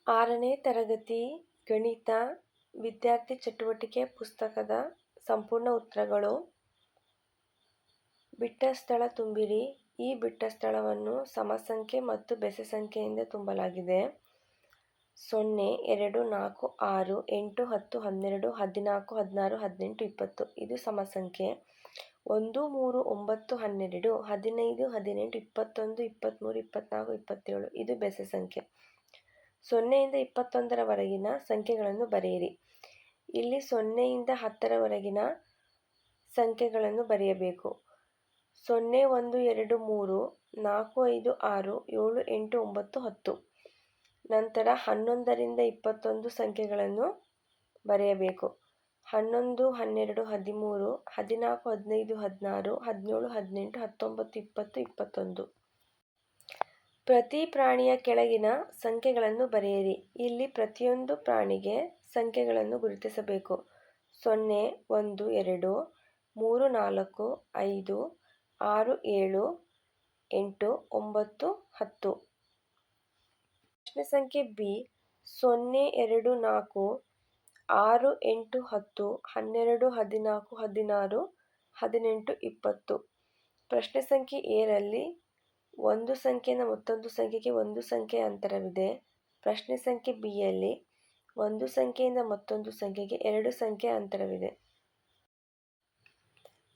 6ನೇ ತರಗತಿ ಗಣಿತ ವಿದ್ಯಾರ್ಥಿ ಚಟುವಟಿಕೆ ಪುಸ್ತಕದ ಸಂಪೂರ್ಣ ಉತ್ತರಗಳು. ಬಿಟ್ಟ ಸ್ಥಳ ತುಂಬಿರಿ. ಈ ಬಿಟ್ಟ ಸ್ಥಳವನ್ನು ಸಮಸಂಖ್ಯೆ ಮತ್ತು ಬೆಸ ಸಂಖ್ಯೆಯಿಂದ ತುಂಬಲಾಗಿದೆ. 0, 2, 4, 6, 8, 10, 12, 14, 16, 18, 20 ಇದು ಸಮಸಂಖ್ಯೆ. 1, 3, 9, 12, 15, 18, 21, 23, 24, 27 ಇದು ಬೆಸ ಸಂಖ್ಯೆ. 0ಯಿಂದ 21ರವರೆಗಿನ ಸಂಖ್ಯೆಗಳನ್ನು ಬರೆಯಿರಿ. ಇಲ್ಲಿ 0ಯಿಂದ 10ರವರೆಗಿನ ಸಂಖ್ಯೆಗಳನ್ನು ಬರೆಯಬೇಕು. 0, 1, 2, 3, 4, 5, 6, 7, 8, 9, 10. ನಂತರ 11ರಿಂದ 21 ಸಂಖ್ಯೆಗಳನ್ನು ಬರೆಯಬೇಕು. 11, 12, 13, 14, 15, 16, 17, 18, 19, 20, 21. ಪ್ರತಿ ಪ್ರಾಣಿಯ ಕೆಳಗಿನ ಸಂಖ್ಯೆಗಳನ್ನು ಬರೆಯಿರಿ. ಇಲ್ಲಿ ಪ್ರತಿಯೊಂದು ಪ್ರಾಣಿಗೆ ಸಂಖ್ಯೆಗಳನ್ನು ಗುರುತಿಸಬೇಕು. 0, 1, 2, 3, 4, 5, 6, 7, 8, 9, 10. ಪ್ರಶ್ನೆ ಸಂಖ್ಯೆ ಬಿ. 0, 2, 4, 6, 8, 10, 12, 14, 16, 18, 20. ಪ್ರಶ್ನೆ ಸಂಖ್ಯೆ ಎ ರಲ್ಲಿ ಒಂದು ಸಂಖ್ಯೆಯಿಂದ ಮತ್ತೊಂದು ಸಂಖ್ಯೆಗೆ ಒಂದು ಸಂಖ್ಯೆಯ ಅಂತರವಿದೆ. ಪ್ರಶ್ನೆ ಸಂಖ್ಯೆ ಬಿ ಯಲ್ಲಿ ಒಂದು ಸಂಖ್ಯೆಯಿಂದ ಮತ್ತೊಂದು ಸಂಖ್ಯೆಗೆ ಎರಡು ಸಂಖ್ಯೆಯ ಅಂತರವಿದೆ.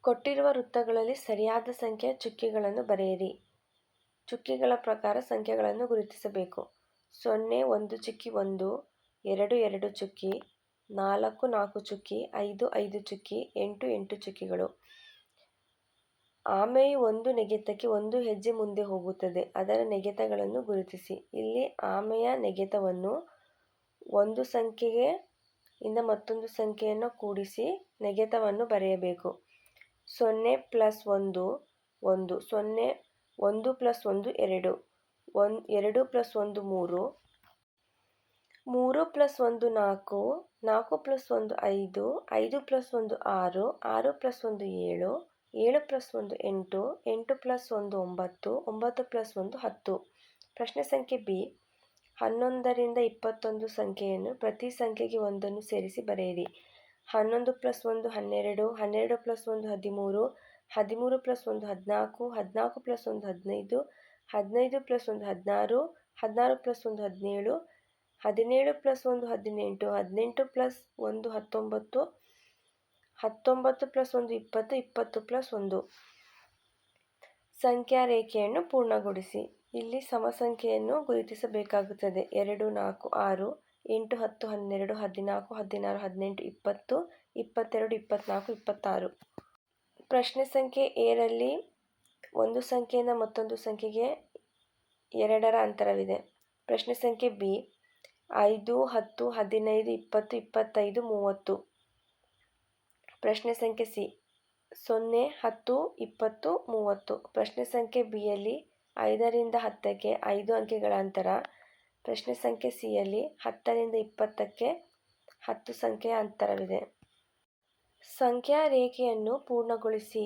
ಕೊಟ್ಟಿರುವ ವೃತ್ತಗಳಲ್ಲಿ ಸರಿಯಾದ ಸಂಖ್ಯೆಯ ಚುಕ್ಕೆಗಳನ್ನು ಬರೆಯಿರಿ. ಚುಕ್ಕೆಗಳ ಪ್ರಕಾರ ಸಂಖ್ಯೆಗಳನ್ನು ಗುರುತಿಸಬೇಕು. 0, 1 ಚುಕ್ಕಿ 1, 2, 2 ಚುಕ್ಕಿ, 4, 4 ಚುಕ್ಕಿ, 5, 5 ಚುಕ್ಕಿ, 8, 8 ಚುಕ್ಕಿಗಳು. ಆಮೆಯು ಒಂದು ನೆಗೆತಕ್ಕೆ ಒಂದು ಹೆಜ್ಜೆ ಮುಂದೆ ಹೋಗುತ್ತದೆ. ಅದರ ನೆಗೆತಗಳನ್ನು ಗುರುತಿಸಿ. ಇಲ್ಲಿ ಆಮೆಯ ನೆಗೆತವನ್ನು ಒಂದು ಸಂಖ್ಯೆಗೆ ಇಂದ ಮತ್ತೊಂದು ಸಂಖ್ಯೆಯನ್ನು ಕೂಡಿಸಿ ನೆಗೆತವನ್ನು ಬರೆಯಬೇಕು. 0 + 1 1, 0 1 + 1 2, 2 + 1 3, 3 + 1 4, 4 + 1 5, 5 + 1 6, 6 + 1 7, 7 + 1 8, 8 + 1 9, 9 + 1 10. ಪ್ರಶ್ನೆ ಸಂಖ್ಯೆ ಬಿ. 11ರಿಂದ 21 ಸಂಖ್ಯೆಯನ್ನು ಪ್ರತಿ ಸಂಖ್ಯೆಗೆ ಒಂದನ್ನು ಸೇರಿಸಿ ಬರೆಯಿರಿ. 11 + 1 12, 12 + 1 13, 13 + 1 14, 14 + 1 15, 15 + 1 16, 16 + 1 17, 17 + 1 18, 18 + 1 19, 19 + 1 20, 20 + 1. ಸಂಖ್ಯಾ ರೇಖೆಯನ್ನು ಪೂರ್ಣಗೊಳಿಸಿ. ಇಲ್ಲಿ ಸಮಸಂಖ್ಯೆಯನ್ನು ಗುರುತಿಸಬೇಕಾಗುತ್ತದೆ. 2, 4, 6, 8, 10, 12, 14, 16, 18, 20, 22, 24, 26. ಪ್ರಶ್ನೆ ಸಂಖ್ಯೆ ಎ ರಲ್ಲಿ ಒಂದು ಸಂಖ್ಯೆಯಿಂದ ಮತ್ತೊಂದು ಸಂಖ್ಯೆಗೆ 2ರ ಅಂತರವಿದೆ. ಪ್ರಶ್ನೆ ಸಂಖ್ಯೆ ಬಿ. 5, 10, 15, 20, 25, 30. ಪ್ರಶ್ನೆ ಸಂಖ್ಯೆ ಸಿ. 0, 10, 20, 30. ಪ್ರಶ್ನೆ ಸಂಖ್ಯೆ ಬಿ ಯಲ್ಲಿ 5ರಿಂದ 10ಕ್ಕೆ 5 ಅಂಕೆಗಳ ಅಂತರ. ಪ್ರಶ್ನೆ ಸಂಖ್ಯೆ ಸಿ ಯಲ್ಲಿ 10ರಿಂದ 20ಕ್ಕೆ 10 ಸಂಖ್ಯೆಯ ಅಂತರವಿದೆ. ಸಂಖ್ಯಾ ರೇಖೆಯನ್ನು ಪೂರ್ಣಗೊಳಿಸಿ.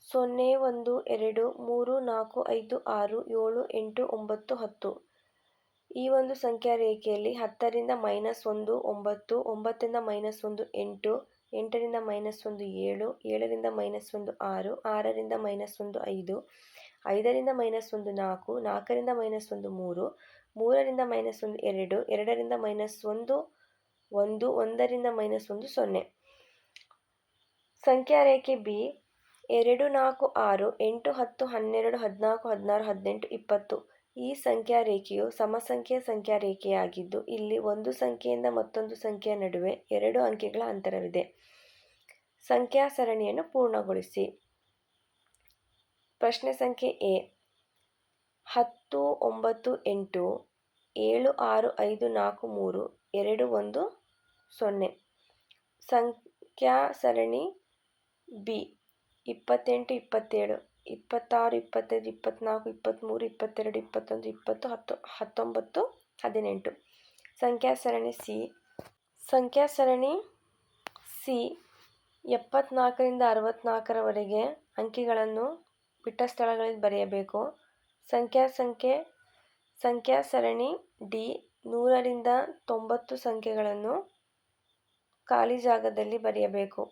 0, 1, 2, 3, 4, 5, 6, 7, 8, 9, 10. ಈ ಒಂದು ಸಂಖ್ಯಾ ರೇಖೆಯಲ್ಲಿ 10ರಿಂದ -1 9, 9ರಿಂದ -1 8, 8ರಿಂದ -1 7, 7ರಿಂದ -1 6, 6ರಿಂದ -1 5, 5ರಿಂದ -1 4, 4ರಿಂದ -1 3, 3ರಿಂದ -1 2, 2ರಿಂದ -1 1, 1ರಿಂದ -1 0. ಸಂಖ್ಯಾ ರೇಖೆ ಬಿ. 2, 4, 6, 8, 10, 12, 14, 16, 18, 20. ಈ ಸಂಖ್ಯಾ ರೇಖೆಯು ಸಮಸಂಖ್ಯೆಯ ಸಂಖ್ಯಾ ರೇಖೆಯಾಗಿದ್ದು ಇಲ್ಲಿ ಒಂದು ಸಂಖ್ಯೆಯಿಂದ ಮತ್ತೊಂದು ಸಂಖ್ಯೆಯ ನಡುವೆ 2 ಅಂಕೆಗಳ ಅಂತರವಿದೆ. ಸಂಖ್ಯಾ ಸರಣಿಯನ್ನು ಪೂರ್ಣಗೊಳಿಸಿ. ಪ್ರಶ್ನೆ ಸಂಖ್ಯೆ ಎ. 10, 9, 8, 7, 6, 5, 4, 3, 2, 1, 0. ಸಂಖ್ಯಾ ಸರಣಿ ಬಿ. 28, 27, 26, 25, 24, 23, 22, 21, 20, 19, 18. ಸಂಖ್ಯಾ ಸರಣಿ ಸಿ. ಸಂಖ್ಯಾ ಸರಣಿ ಸಿ 74ರಿಂದ 64ರವರೆಗೆ ಅಂಕಿಗಳನ್ನು ಬಿಟ್ಟ ಸ್ಥಳಗಳಲ್ಲಿ ಬರೆಯಬೇಕು. ಸಂಖ್ಯಾ ಸರಣಿ ಡಿ 100ರಿಂದ 90 ಸಂಖ್ಯೆಗಳನ್ನು ಖಾಲಿ ಜಾಗದಲ್ಲಿ ಬರೆಯಬೇಕು.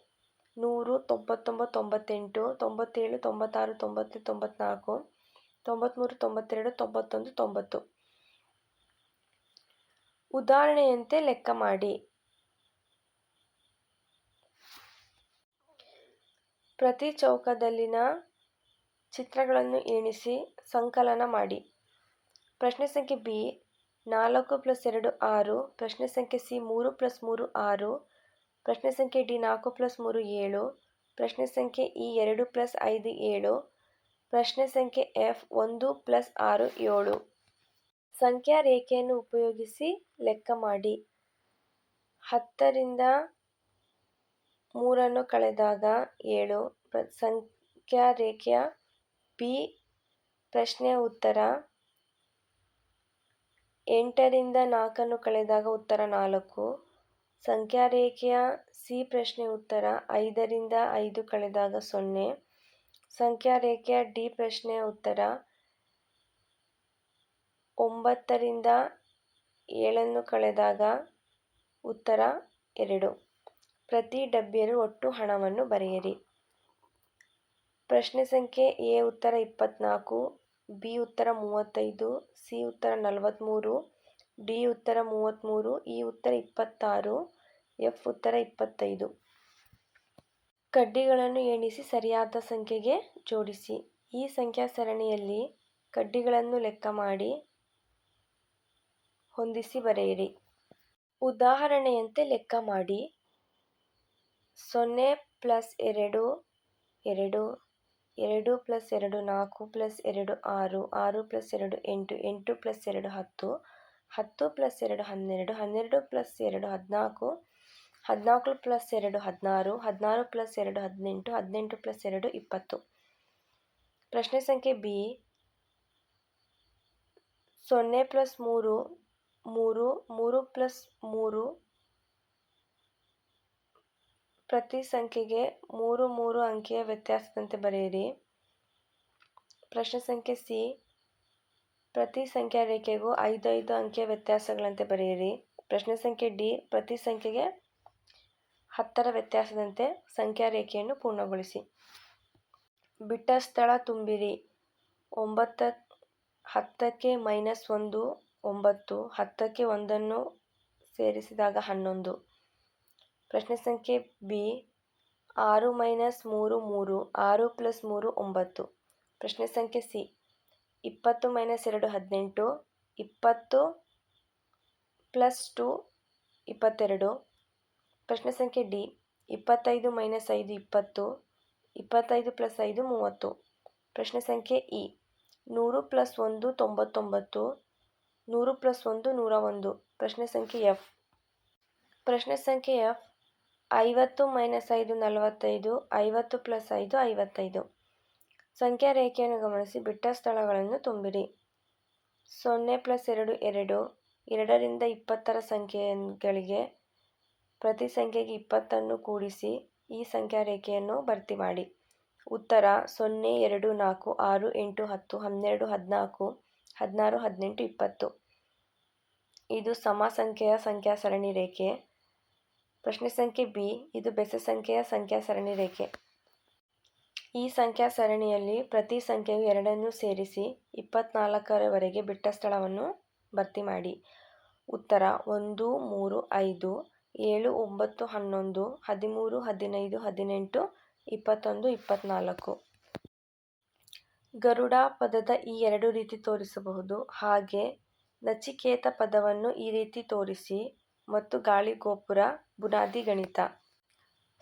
100, 99, 98, 97, 96, 90, 94, 93, 92, 91, 90. ಉದಾಹರಣೆಯಂತೆ ಲೆಕ್ಕ ಮಾಡಿ. ಪ್ರತಿ ಚೌಕದಲ್ಲಿನ ಚಿತ್ರಗಳನ್ನು ಎಣಿಸಿ ಸಂಕಲನ ಮಾಡಿ. ಪ್ರಶ್ನೆ ಸಂಖ್ಯೆ ಬಿ 4 + 2 6. ಪ್ರಶ್ನೆ ಸಂಖ್ಯೆ ಸಿ 3 + 3 6. ಪ್ರಶ್ನೆ ಸಂಖ್ಯೆ ಡಿ 4 + 3 7. ಪ್ರಶ್ನೆ ಸಂಖ್ಯೆ ಇ 2 + 5 7. ಪ್ರಶ್ನೆ ಸಂಖ್ಯೆ ಎಫ್ 1 + 6 7. ಸಂಖ್ಯಾ ರೇಖೆಯನ್ನು ಉಪಯೋಗಿಸಿ ಲೆಕ್ಕ ಮಾಡಿ. 10ರಿಂದ 3 ಕಳೆದಾಗ 7. ಸಂಖ್ಯಾ ರೇಖೆಯ ಬಿ ಪ್ರಶ್ನೆಯ ಉತ್ತರ. 8ರಿಂದ 4 ಕಳೆದಾಗ ಉತ್ತರ 4. ಸಂಖ್ಯಾ ರೇಖೆಯ ಸಿ ಪ್ರಶ್ನೆಯ ಉತ್ತರ. 5ರಿಂದ 5 ಕಳೆದಾಗ 0. ಸಂಖ್ಯಾ ರೇಖೆಯ ಡಿ ಪ್ರಶ್ನೆಯ ಉತ್ತರ. 9ರಿಂದ 7 ಕಳೆದಾಗ ಉತ್ತರ 2. ಪ್ರತಿ ಡಬ್ಬಿಯಲ್ಲಿ ಒಟ್ಟು ಹಣವನ್ನು ಬರೆಯಿರಿ. ಪ್ರಶ್ನೆ ಸಂಖ್ಯೆ ಎ ಉತ್ತರ 24, ಬಿ ಉತ್ತರ 35, ಸಿ ಉತ್ತರ 43, ಡಿ ಉತ್ತರ 33, ಇ ಉತ್ತರ 26, ಎಫ್ ಉತ್ತರ 25. ಕಡ್ಡಿಗಳನ್ನು ಎಣಿಸಿ ಸರಿಯಾದ ಸಂಖ್ಯೆಗೆ ಜೋಡಿಸಿ. ಈ ಸಂಖ್ಯಾ ಸರಣಿಯಲ್ಲಿ ಕಡ್ಡಿಗಳನ್ನು ಲೆಕ್ಕ ಮಾಡಿ ಹೊಂದಿಸಿ ಬರೆಯಿರಿ. ಉದಾಹರಣೆಯಂತೆ ಲೆಕ್ಕ ಮಾಡಿ. 0 + 2 2, 2 + 2 4 + 2 6, 6 + 2 8, 8 + 2 10, 10 + 2 12, 12 + 2 14, 14 + 2 16, 16 + 2 18, 18 + 2 20. ಪ್ರಶ್ನೆ ಸಂಖ್ಯೆ ಬಿ 0 + 3 3, 3 + 3. ಪ್ರತಿ ಸಂಖ್ಯೆಗೆ 3 3 ಅಂಕೆಯ ವ್ಯತ್ಯಾಸದಂತೆ ಬರೆಯಿರಿ. ಪ್ರಶ್ನೆ ಸಂಖ್ಯೆ ಸಿ ಪ್ರತಿ ಸಂಖ್ಯಾ ರೇಖೆಗೂ 5 5 ಅಂಕೆಯ ವ್ಯತ್ಯಾಸಗಳಂತೆ ಬರೆಯಿರಿ. ಪ್ರಶ್ನೆ ಸಂಖ್ಯೆ ಡಿ ಪ್ರತಿ ಸಂಖ್ಯೆಗೆ 10ರ ವ್ಯತ್ಯಾಸದಂತೆ ಸಂಖ್ಯಾ ರೇಖೆಯನ್ನು ಪೂರ್ಣಗೊಳಿಸಿ. ಬಿಟ್ಟ ಸ್ಥಳ ತುಂಬಿರಿ. 9 10ಕ್ಕೆ -1 9, 10ಕ್ಕೆ 1 ಸೇರಿಸಿದಾಗ 11. ಪ್ರಶ್ನೆ ಸಂಖ್ಯೆ ಬಿ 6 - 3 3, 6 + 3 9. ಪ್ರಶ್ನೆ ಸಂಖ್ಯೆ ಸಿ 20 - 2 18, 20 + 2 22. ಪ್ರಶ್ನೆ ಸಂಖ್ಯೆ ಡಿ 25 - 5 20, 25 + 5 30. ಪ್ರಶ್ನೆ ಸಂಖ್ಯೆ ಇ 100 + 1 99, 100 + 1 101. ಪ್ರಶ್ನೆ ಸಂಖ್ಯೆ ಎಫ್. ಪ್ರಶ್ನೆ ಸಂಖ್ಯೆ ಎಫ್ 50 - 5 45, 50 + 5 55. ಸಂಖ್ಯಾ ರೇಖೆಯನ್ನು ಗಮನಿಸಿ ಬಿಟ್ಟ ಸ್ಥಳಗಳನ್ನು ತುಂಬಿರಿ. 0 + 2 2, 2ರಿಂದ 20ರ ಸಂಖ್ಯೆಗಳಿಗೆ ಪ್ರತಿ ಸಂಖ್ಯೆಗೆ 20ನ್ನು ಕೂಡಿಸಿ ಈ ಸಂಖ್ಯಾ ರೇಖೆಯನ್ನು ಭರ್ತಿ ಮಾಡಿ. ಉತ್ತರ 0 2 4 6 8 10 12 14 16 18 20. ಇದು ಸಮ ಸಂಖ್ಯೆಯ ಸಂಖ್ಯಾ ಸರಣಿ ರೇಖೆ. ಪ್ರಶ್ನೆ ಸಂಖ್ಯೆ ಬಿ ಇದು ಬೆಸ ಸಂಖ್ಯೆಯ ಸಂಖ್ಯಾ ಸರಣಿ ರೇಖೆ. ಈ ಸಂಖ್ಯಾ ಸರಣಿಯಲ್ಲಿ ಪ್ರತಿ ಸಂಖ್ಯೆಯು 2ನ್ನು ಸೇರಿಸಿ 24ರವರೆಗೆ ಬಿಟ್ಟ ಸ್ಥಳವನ್ನು ಭರ್ತಿ ಮಾಡಿ. ಉತ್ತರ 1 3 5 7 9 11 13 15 18 21 24. ಗರುಡ ಪದದ ಈ 2 ರೀತಿ ತೋರಿಸಬಹುದು. ಹಾಗೆ ನಚಿಕೇತ ಪದವನ್ನು ಈ ರೀತಿ ತೋರಿಸಿ ಮತ್ತು ಗಾಳಿಗೋಪುರ ಬುನಾದಿ ಗಣಿತ.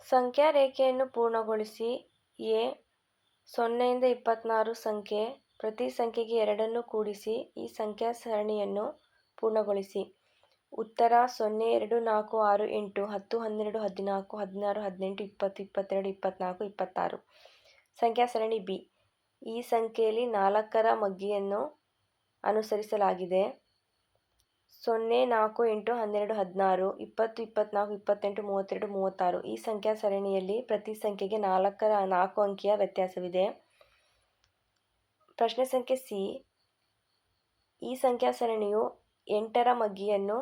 ಸಂಖ್ಯಾ ರೇಖೆಯನ್ನು ಪೂರ್ಣಗೊಳಿಸಿ. ಎ 0ಯಿಂದ 26 ಸಂಖ್ಯೆ ಪ್ರತಿ ಸಂಖ್ಯೆಗೆ 2ನ್ನು ಕೂಡಿಸಿ ಈ ಸಂಖ್ಯಾ ಸರಣಿಯನ್ನು ಪೂರ್ಣಗೊಳಿಸಿ. ಉತ್ತರ 0 2 4 6 8 10 12 14 16 18 20 22 24 26. ಸಂಖ್ಯಾ ಸರಣಿ ಬಿ ಈ ಸಂಖ್ಯೆಯಲ್ಲಿ 4ರ ಮಗ್ಗಿಯನ್ನು ಅನುಸರಿಸಲಾಗಿದೆ. 0 4 8 12 16 20 24 28 32 36. ಈ ಸಂಖ್ಯಾ ಸರಣಿಯಲ್ಲಿ ಪ್ರತಿ ಸಂಖ್ಯೆಗೆ 4ರ 4 ಅಂಕಿಯ ವ್ಯತ್ಯಾಸವಿದೆ. ಪ್ರಶ್ನೆ ಸಂಖ್ಯೆ ಸಿ ಈ ಸಂಖ್ಯಾ ಸರಣಿಯು 8ರ ಮಗ್ಗಿಯನ್ನು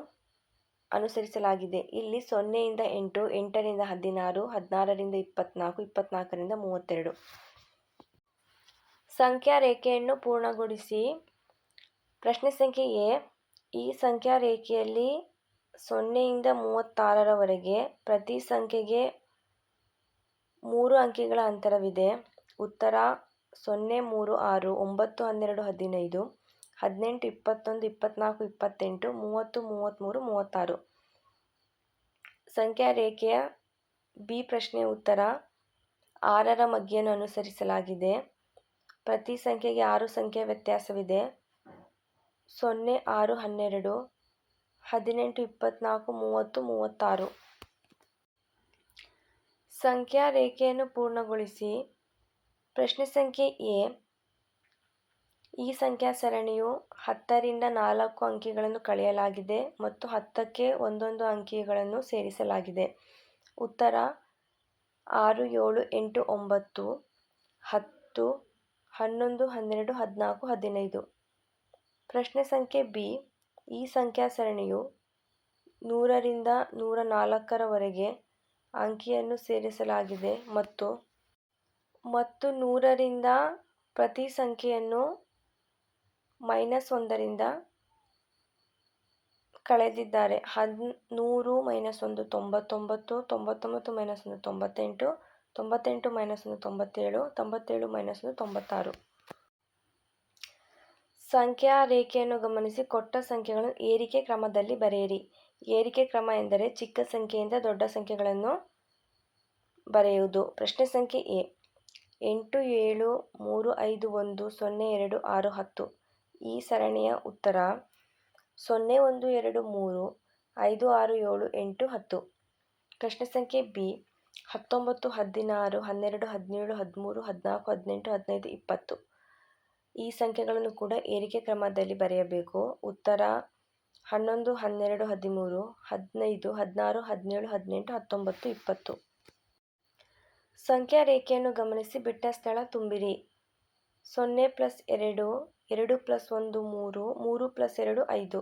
ಅನುಸರಿಸಲಾಗಿದೆ. ಇಲ್ಲಿ 0ಯಿಂದ 8, 8ರಿಂದ 16, 16ರಿಂದ 24, 24ರಿಂದ 32. ಸಂಖ್ಯಾ ರೇಖೆಯನ್ನು ಪೂರ್ಣಗೊಳಿಸಿ. ಪ್ರಶ್ನೆ ಸಂಖ್ಯೆ ಎ. ಈ ಸಂಖ್ಯಾ ರೇಖೆಯಲ್ಲಿ 0ಯಿಂದ 36ರವರೆಗೆ ಪ್ರತಿ ಸಂಖ್ಯೆಗೆ 3 ಅಂಕಿಗಳ ಅಂತರವಿದೆ. ಉತ್ತರ 0, 3, 6, 9, 12, 15, 18, 21, 24, 28, 30, 33, 36. ಸಂಖ್ಯಾ ರೇಖೆಯ ಬಿ ಪ್ರಶ್ನೆಯ ಉತ್ತರ 6ರ ಮಗ್ಗಿಯನ್ನು ಅನುಸರಿಸಲಾಗಿದೆ. ಪ್ರತಿ ಸಂಖ್ಯೆಗೆ 6 ಸಂಖ್ಯೆಯ ವ್ಯತ್ಯಾಸವಿದೆ. 0, 6, 12, 18, 24, 30, 36. ಸಂಖ್ಯಾ ರೇಖೆಯನ್ನು ಪೂರ್ಣಗೊಳಿಸಿ. ಪ್ರಶ್ನೆ ಸಂಖ್ಯೆ ಎ. ಈ ಸಂಖ್ಯಾ ಸರಣಿಯು 10ರಿಂದ 4 ಅಂಕಿಗಳನ್ನು ಕಳೆಯಲಾಗಿದೆ ಮತ್ತು 10ಕ್ಕೆ ಒಂದೊಂದು ಅಂಕಿಗಳನ್ನು ಸೇರಿಸಲಾಗಿದೆ. ಉತ್ತರ 6, 7, 8, 9, 10, 11, 12, 14, 15. ಪ್ರಶ್ನೆ ಸಂಖ್ಯೆ ಬಿ. ಈ ಸಂಖ್ಯಾ ಸರಣಿಯು 100ರಿಂದ 104ರವರೆಗೆ ಅಂಕಿಯನ್ನು ಸೇರಿಸಲಾಗಿದೆ ಮತ್ತು 100ರಿಂದ ಪ್ರತಿ ಸಂಖ್ಯೆಯನ್ನು -1ರಿಂದ ಕಳೆದಿದ್ದಾರೆ. 100 - 1 99, 99 - 1 98, 98 - 1 97, 97 - 1 96. ಸಂಖ್ಯಾ ರೇಖೆಯನ್ನು ಗಮನಿಸಿ ಕೊಟ್ಟ ಸಂಖ್ಯೆಗಳನ್ನು ಏರಿಕೆ ಕ್ರಮದಲ್ಲಿ ಬರೆಯಿರಿ. ಏರಿಕೆ ಕ್ರಮ ಎಂದರೆ ಚಿಕ್ಕ ಸಂಖ್ಯೆಯಿಂದ ದೊಡ್ಡ ಸಂಖ್ಯೆಗಳನ್ನು ಬರೆಯುವುದು. ಪ್ರಶ್ನೆ ಸಂಖ್ಯೆ ಎ. 8, 7, 3, 5, 1, 0, 2, 6, 10. ಈ ಸರಣಿಯ ಉತ್ತರ 0, 1, 2, 3, 5, 6, 7, 8, 10. ಪ್ರಶ್ನೆ ಸಂಖ್ಯೆ ಬಿ. 19, 16, 12, 17, 13, 14, 18, 15, 20. ಈ ಸಂಖ್ಯೆಗಳನ್ನು ಕೂಡ ಏರಿಕೆ ಕ್ರಮದಲ್ಲಿ ಬರೆಯಬೇಕು. ಉತ್ತರ 11, 12, 13, 15, 16, 17, 18, 19, 20. ಸಂಖ್ಯಾ ರೇಖೆಯನ್ನು ಗಮನಿಸಿ ಬಿಟ್ಟ ಸ್ಥಳ ತುಂಬಿರಿ. 0 + 2, 2 + 1, 3, 3 + 2, 5.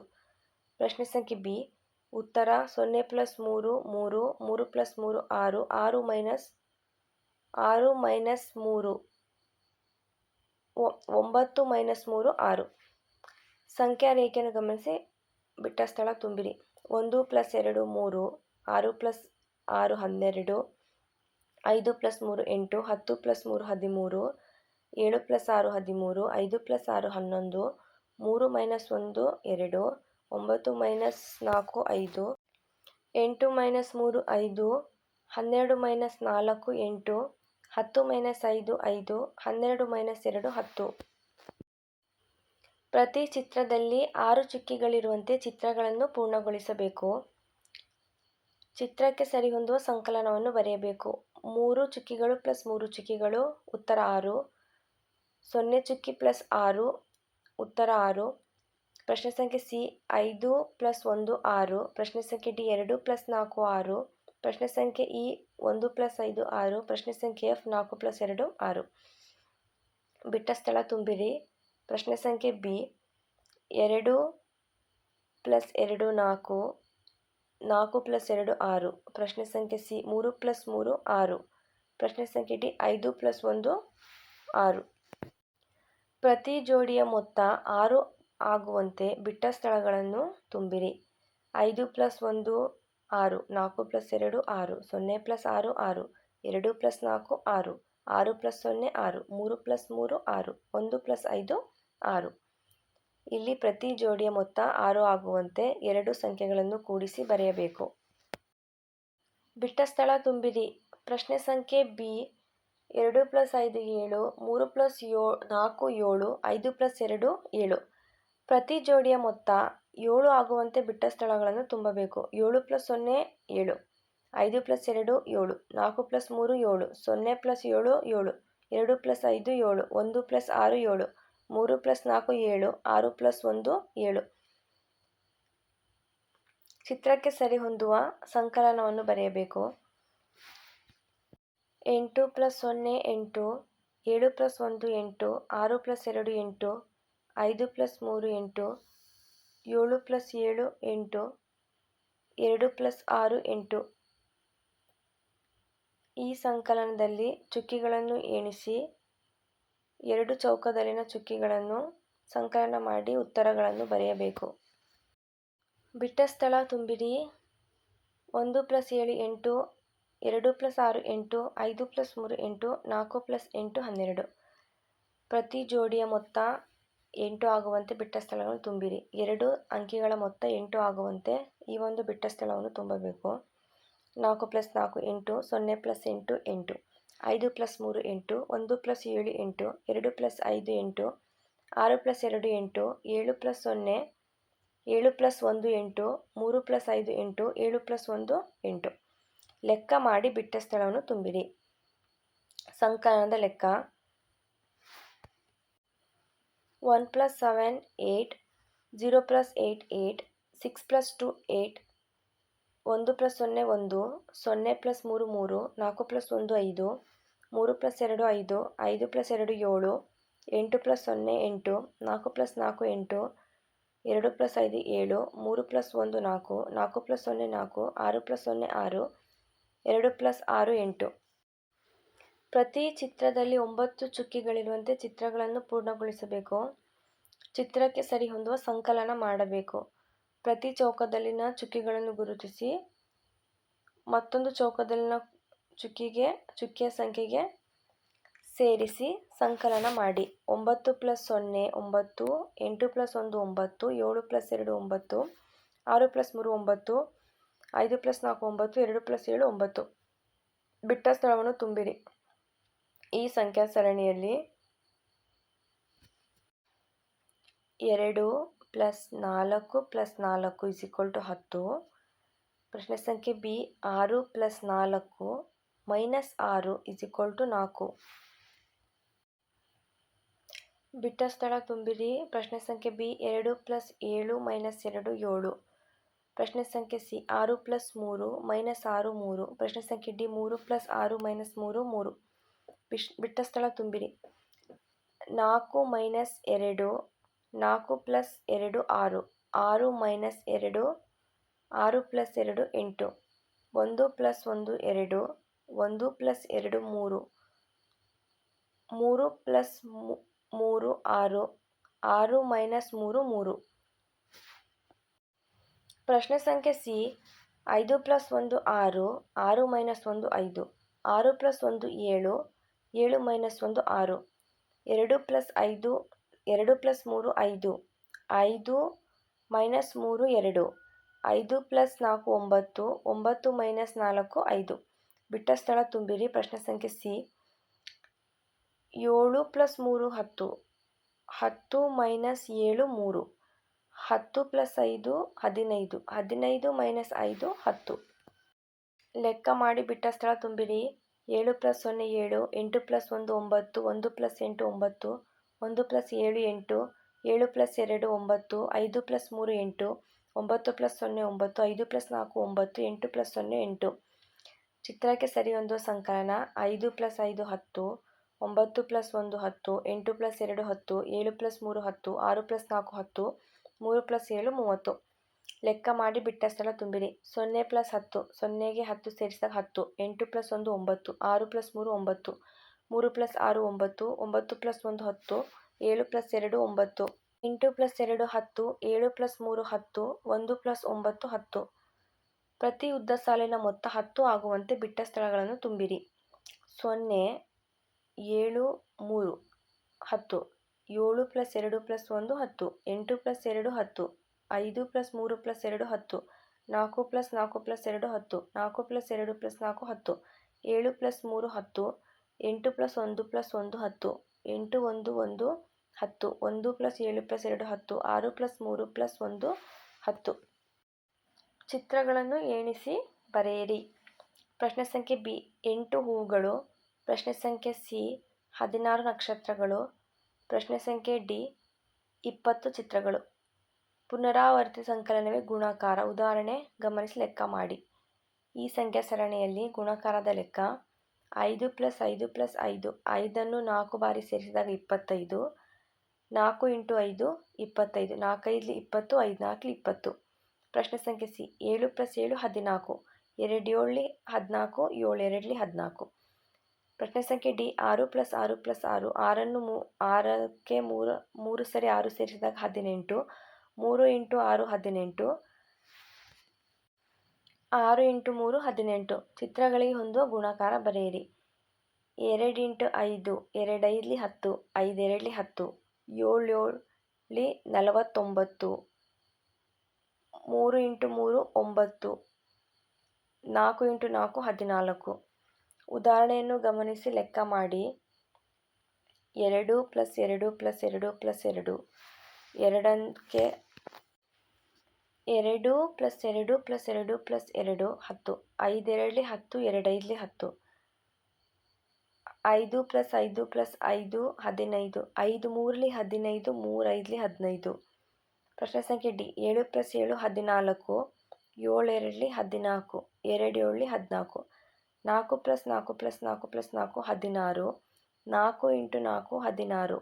ಪ್ರಶ್ನೆ ಸಂಖ್ಯೆ ಬಿ. ಉತ್ತರ 0 + 3, 3, 3 + 3, 6, 6 - 3, 9 - 3, 6. ಸಂಖ್ಯಾ ರೇಖೆಯನ್ನು ಗಮನಿಸಿ ಬಿಟ್ಟ ಸ್ಥಳ ತುಂಬಿರಿ. 1 + 2, 3, 6 + 6, 12, 5 + 3, 8, 10 + 3, 13, 7 + 6, 13, 5 + 6, 11, 3 - 1, 2, 9 - 4, 5, 8 - 3, 5, 12 - 4, 8, 10 - 5, 5, 12 - 2, 10. ಪ್ರತಿ ಚಿತ್ರದಲ್ಲಿ 6 ಚುಕ್ಕಿಗಳಿರುವಂತೆ ಚಿತ್ರಗಳನ್ನು ಪೂರ್ಣಗೊಳಿಸಬೇಕು. ಚಿತ್ರಕ್ಕೆ ಸರಿಹೊಂದುವ ಸಂಕಲನವನ್ನು ಬರೆಯಬೇಕು. 3 ಚುಕ್ಕಿಗಳು + 3 ಚುಕ್ಕಿಗಳು ಉತ್ತರ 6. 0 ಚುಕ್ಕಿ + 6 ಉತ್ತರ 6. ಪ್ರಶ್ನೆ ಸಂಖ್ಯೆ ಸಿ. 5 + 1, 6. ಪ್ರಶ್ನೆ ಸಂಖ್ಯೆ ಡಿ. 2 + 4, 6. ಪ್ರಶ್ನೆ ಸಂಖ್ಯೆ ಇ. 1 + 5, 6. ಪ್ರಶ್ನೆ ಸಂಖ್ಯೆ ಎಫ್. 4 + 2, 6. ಬಿಟ್ಟ ಸ್ಥಳ ತುಂಬಿರಿ. ಪ್ರಶ್ನೆ ಸಂಖ್ಯೆ ಬಿ. 2 + 2, 4. 4 + 2, 6. ಪ್ರಶ್ನೆ ಸಂಖ್ಯೆ ಸಿ. 3 + 3, 6. ಪ್ರಶ್ನೆ ಸಂಖ್ಯೆ ಡಿ. 5 + 1, 6. ಪ್ರತಿ ಜೋಡಿಯ ಮೊತ್ತ 6 ಆಗುವಂತೆ ಬಿಟ್ಟ ಸ್ಥಳಗಳನ್ನು ತುಂಬಿರಿ. 5 + 1, 6. 4 + 2, 6. 0 + 6, 6. 2 + 4, 6. 6 + 0, 6. 3 + 3, 6. 1 + 5, 6. ಇಲ್ಲಿ ಪ್ರತಿ ಜೋಡಿಯ ಮೊತ್ತ 6 ಆಗುವಂತೆ 2 ಸಂಖ್ಯೆಗಳನ್ನು ಕೂಡಿಸಿ ಬರೆಯಬೇಕು. ಬಿಟ್ಟ ಸ್ಥಳ ತುಂಬಿರಿ. ಪ್ರಶ್ನೆ ಸಂಖ್ಯೆ ಬಿ. 2 + 5, 7. 3 + 4, 7. 5 + 2, 7. ಪ್ರತಿ ಜೋಡಿಯ ಮೊತ್ತ 7 ಆಗುವಂತೆ ಬಿಟ್ಟ ಸ್ಥಳಗಳನ್ನು ತುಂಬಬೇಕು. 7 + 0, 7. 5 + 2, 7. 4 + 3, 7. 0 + 7, 7. 2 + 5, 7. 1 + 6, 7. 3 + 4, 7. 6 + 1, 7. ಚಿತ್ರಕ್ಕೆ ಸರಿಹೊಂದುವ ಸಂಕಲನವನ್ನು ಬರೆಯಬೇಕು. 8 + 0, 8. 7 + 1, 8. 6 + 2, 8. 5 + 3, 8. 7 ಪ್ಲಸ್ 7 8, 2 ಪ್ಲಸ್ 6 8. ಈ ಸಂಕಲನದಲ್ಲಿ ಚುಕ್ಕಿಗಳನ್ನು ಎಣಿಸಿ 2 ಚೌಕದಲ್ಲಿನ ಚುಕ್ಕಿಗಳನ್ನು ಸಂಕಲನ ಮಾಡಿ ಉತ್ತರಗಳನ್ನು ಬರೆಯಬೇಕು. ಬಿಟ್ಟ ಸ್ಥಳ ತುಂಬಿರಿ. 1 ಪ್ಲಸ್ 7 8, 2 ಪ್ಲಸ್ 6 8, 5 ಪ್ಲಸ್ 3 8, 4 ಪ್ಲಸ್ 8 12. ಪ್ರತಿ ಜೋಡಿಯ ಮೊತ್ತ 8 ಆಗುವಂತೆ ಬಿಟ್ಟ ಸ್ಥಳಗಳನ್ನು ತುಂಬಿರಿ. 2 ಅಂಕಿಗಳ ಮೊತ್ತ 8 ಆಗುವಂತೆ ಈ ಒಂದು ಬಿಟ್ಟ ಸ್ಥಳವನ್ನು ತುಂಬಬೇಕು. 4 plus 4 8, 0 plus 8 8, 5 plus 3 8, 1 plus 7 8, 2 plus 5 8, 6 plus 2 8, 7 plus 0 7 plus 1 8, 3 plus 5 8, 7 plus 1 8. ಲೆಕ್ಕ ಮಾಡಿ ಬಿಟ್ಟ ಸ್ಥಳವನ್ನು ತುಂಬಿರಿ. ಸಂಕಲನದ ಲೆಕ್ಕ: 1 plus 7 8, 0 plus 8 8, 6 plus 2 8, 1 plus 0 1, 0 plus 3 3, 4 plus 1 5, 3 plus 2 5, 5 plus 2 7, 8 plus 0 8, 4 plus 4 8, 2 plus 5 7, 3 plus 1 4, 4 plus 0 4, 6 plus 0 6, 2 plus 6 8. ಪ್ರತಿ ಚಿತ್ರದಲ್ಲಿ 9 ಚುಕ್ಕಿಗಳಿರುವಂತೆ ಚಿತ್ರಗಳನ್ನು ಪೂರ್ಣಗೊಳಿಸಬೇಕು. ಚಿತ್ರಕ್ಕೆ ಸರಿಹೊಂದುವ ಸಂಕಲನ ಮಾಡಬೇಕು. ಪ್ರತಿ ಚೌಕದಲ್ಲಿನ ಚುಕ್ಕಿಗಳನ್ನು ಗುರುತಿಸಿ ಮತ್ತೊಂದು ಚೌಕದಲ್ಲಿನ ಚುಕ್ಕಿಯ ಸಂಖ್ಯೆಗೆ ಸೇರಿಸಿ ಸಂಕಲನ ಮಾಡಿ. 9 plus 0 9, 8 plus 1 9, 7 plus 2 9, 6 plus 3 9, 5 plus 4 9, 2 plus 7 9. ಬಿಟ್ಟ ಸ್ಥಳವನ್ನು ತುಂಬಿರಿ. ಈ ಸಂಖ್ಯಾ ಸರಣಿಯಲ್ಲಿ 2 ಪ್ಲಸ್ 4 ಪ್ಲಸ್ 4 10. ಪ್ರಶ್ನೆ ಸಂಖ್ಯೆ ಬಿ 6 ಪ್ಲಸ್ 4 ಮೈನಸ್ 6 4. ಬಿಟ್ಟ ಸ್ಥಳ ತುಂಬಿರಿ. ಪ್ರಶ್ನೆ ಸಂಖ್ಯೆ ಬಿ 2 ಪ್ಲಸ್ 7 ಮೈನಸ್ 2 7. ಪ್ರಶ್ನೆ ಸಂಖ್ಯೆ ಸಿ 6 ಪ್ಲಸ್ 3 ಮೈನಸ್ 6 3. ಪ್ರಶ್ನೆ ಸಂಖ್ಯೆ ಡಿ 3 ಪ್ಲಸ್ 6 ಮೈನಸ್ 3 3. ಬಿಟ್ಟ ಸ್ಥಳ ತುಂಬಿರಿ. 4 minus 2 4 plus 2 6, 6 minus 2 6 plus 2 8, 1 plus 1 2, 1 plus 2 3, 3 plus 3 6, 6 minus 3 3. ಪ್ರಶ್ನೆ ಸಂಖ್ಯೆ C 5 plus 1 6, 6 minus 1 5, 6 plus 1 7, 7 minus 1 6, 2 plus 5 2 plus 3 5, 5 minus 3 2, 5 plus 4 9, 9 minus 4 5. ಬಿಟ್ಟ ಸ್ಥಳ ತುಂಬಿರಿ. ಪ್ರಶ್ನೆ ಸಂಖ್ಯೆ C 7 plus 3 10, 10 minus 7 3, 10 plus 5 15, 15 minus 5 10. ಲೆಕ್ಕ ಮಾಡಿ ಬಿಟ್ಟ ಸ್ಥಳ ತುಂಬಿರಿ. 7 plus 0 7, 8 plus 1 9, 1 plus 8 9, 1 plus 7 8, 7 plus 2 9, 5 plus 3 8, 9 plus 0 9, 5 plus 4 9, 8 plus 0 8. ಚಿತ್ರಕ್ಕೆ ಸರಿಹೊಂದುವ ಸಂಕಲನ: 5 plus 5 10, 9 plus 1 10, 8 plus 2 10, 7 plus 3 10, 6 plus 4 10, 3 plus 7 30. ಲೆಕ್ಕ ಮಾಡಿ ಬಿಟ್ಟ ಸ್ಥಳ ತುಂಬಿರಿ. 0 ಪ್ಲಸ್ 10, 0ಗೆ 10 ಸೇರಿಸಿದಾಗ 10, 8 plus 1 9, 6 plus 3 9, 3 plus 6 9, 9 plus 1 10, 7 plus 2 9, 8 plus 2 10, 7 plus 3 10, 1 plus 9 10. ಪ್ರತಿ ಉದ್ದ ಸಾಲಿನ ಮೊತ್ತ 10 ಆಗುವಂತೆ ಬಿಟ್ಟ ಸ್ಥಳಗಳನ್ನು ತುಂಬಿರಿ. 0 7 3 10, 7 plus 2 plus 1 10, 8 plus 2 10, 5 plus 3 plus 2 10, 4 plus 4 plus 2 10, 4 plus 2 plus 4 10, 7 plus 3 10, 8 plus 1 plus 1 10, 8 1 1 10, 1 plus 7 plus 2 10, 6 plus 3 plus 1 10. ಚಿತ್ರಗಳನ್ನು ಎಣಿಸಿ ಬರೆಯಿರಿ. ಪ್ರಶ್ನೆ ಸಂಖ್ಯೆ ಬಿ 8 ಹೂವುಗಳು. ಪ್ರಶ್ನೆ ಸಂಖ್ಯೆ ಸಿ 16 ನಕ್ಷತ್ರಗಳು. ಪ್ರಶ್ನೆ ಸಂಖ್ಯೆ ಡಿ 20 ಚಿತ್ರಗಳು. ಪುನರಾವರ್ತಿತ ಸಂಕಲನವೇ ಗುಣಾಕಾರ. ಉದಾಹರಣೆ ಗಮನಿಸಿ ಲೆಕ್ಕ ಮಾಡಿ. ಈ ಸಂಖ್ಯಾ ಸರಣಿಯಲ್ಲಿ ಗುಣಾಕಾರದ ಲೆಕ್ಕ: 5 ಪ್ಲಸ್ 5 ಪ್ಲಸ್ 5, 5ನ್ನು 4 ಬಾರಿ ಸೇರಿಸಿದಾಗ 25, 4 × 5 25, 4 5 20, 5 4 20. ಪ್ರಶ್ನೆ ಸಂಖ್ಯೆ ಸಿ 7 + 7 14, 2 7 14, 7 2 14. ಪ್ರಶ್ನೆ ಸಂಖ್ಯೆ ಡಿ 6 + 6 + 6, 6ಕ್ಕೆ 3 ಸರಿ 6 ಸೇರಿಸಿದಾಗ 18, 3 × 6 18, 6 × 3 18. ಚಿತ್ರಗಳಿಗೆ ಹೊಂದುವ ಗುಣಾಕಾರ ಬರೆಯಿರಿ. 2 × 5 2 5 10, 5 2 10, 7 7 49, 3 × 3 9, 4 × 4 14. ಉದಾಹರಣೆಯನ್ನು ಗಮನಿಸಿ ಲೆಕ್ಕ ಮಾಡಿ. 2 + 2 + 2 + 2, 2ಕ್ಕೆ 2 + 2 + 2 + 2 10, 5 2 10, 2 5 10, 5 + 5 + 5 15, 5 3 15, 3 5 15. ಪ್ರಶ್ನೆ ಸಂಖ್ಯೆ ಡಿ 7 + 7 14, 7 2 14, 2 7 14, 4 + 4 + 4 + 4 16, 4 × 4 16,